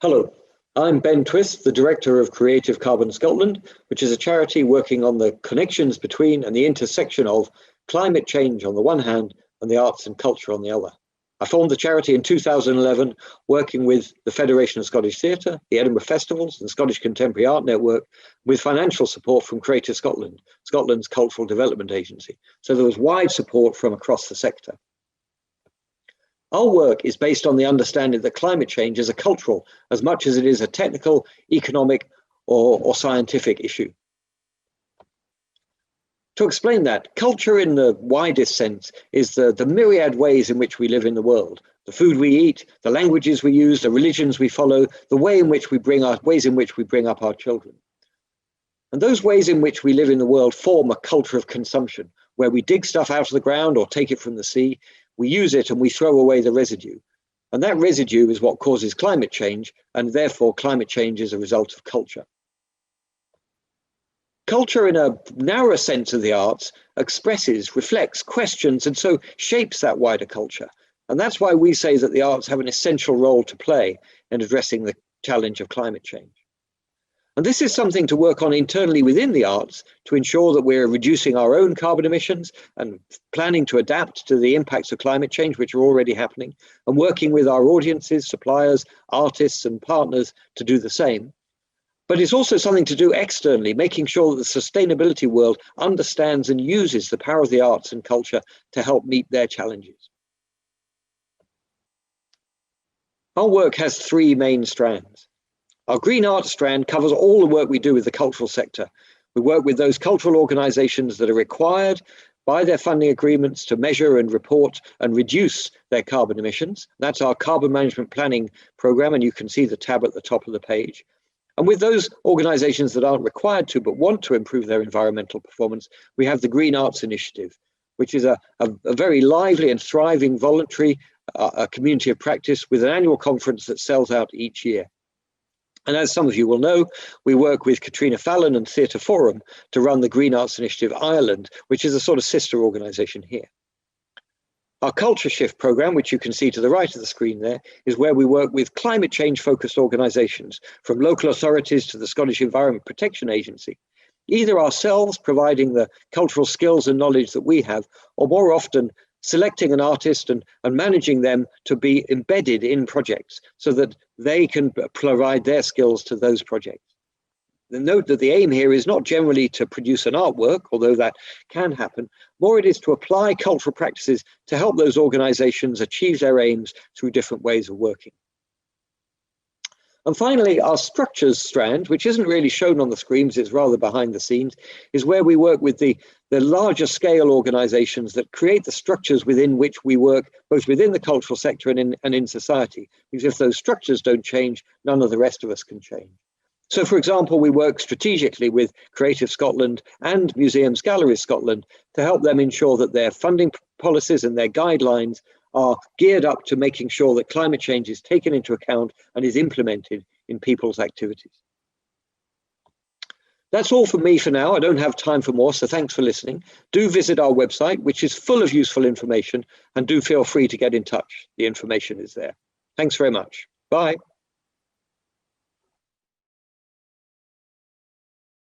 Hello, I'm Ben Twist, the Director of Creative Carbon Scotland, which is a charity working on the connections between and the intersection of climate change on the one hand and the arts and culture on the other. I formed the charity in 2011, working with the Federation of Scottish Theatre, the Edinburgh Festivals and Scottish Contemporary Art Network, with financial support from Creative Scotland, Scotland's cultural development agency. So there was wide support from across the sector. Our work is based on the understanding that climate change is a cultural as much as it is a technical, economic, or scientific issue. To explain that, culture in the widest sense is the myriad ways in which we live in the world. The food we eat, the languages we use, the religions we follow, the ways in which we bring up our children. And those ways in which we live in the world form a culture of consumption, where we dig stuff out of the ground or take it from the sea. We use it and we throw away the residue. And that residue is what causes climate change, and therefore climate change is a result of culture. Culture, in a narrower sense of the arts, expresses, reflects, questions, and so shapes that wider culture. And that's why we say that the arts have an essential role to play in addressing the challenge of climate change. And this is something to work on internally within the arts to ensure that we're reducing our own carbon emissions and planning to adapt to the impacts of climate change, which are already happening, and working with our audiences, suppliers, artists, and partners to do the same. But it's also something to do externally, making sure that the sustainability world understands and uses the power of the arts and culture to help meet their challenges. Our work has three main strands. Our Green Arts strand covers all the work we do with the cultural sector. We work with those cultural organisations that are required by their funding agreements to measure and report and reduce their carbon emissions. That's our carbon management planning programme, and you can see the tab at the top of the page. And with those organisations that aren't required to but want to improve their environmental performance, we have the Green Arts Initiative, which is a very lively and thriving voluntary community of practice with an annual conference that sells out each year. And as some of you will know, we work with Katrina Fallon and Theatre Forum to run the Green Arts Initiative Ireland, which is a sort of sister organisation here. Our Culture Shift programme, which you can see to the right of the screen there, is where we work with climate change focused organisations, from local authorities to the Scottish Environment Protection Agency, either ourselves providing the cultural skills and knowledge that we have, or more often selecting an artist and managing them to be embedded in projects so that they can provide their skills to those projects. Note that the aim here is not generally to produce an artwork, although that can happen. More it is to apply cultural practices to help those organisations achieve their aims through different ways of working. And finally, our structures strand, which isn't really shown on the screens, it's rather behind the scenes, is where we work with the larger scale organisations that create the structures within which we work, both within the cultural sector and in society. Because if those structures don't change, none of the rest of us can change. So, for example, we work strategically with Creative Scotland and Museums Galleries Scotland to help them ensure that their funding policies and their guidelines are geared up to making sure that climate change is taken into account and is implemented in people's activities. That's all from me for now. I don't have time for more, so thanks for listening. Do visit our website, which is full of useful information, and do feel free to get in touch. The information is there. Thanks very much. Bye.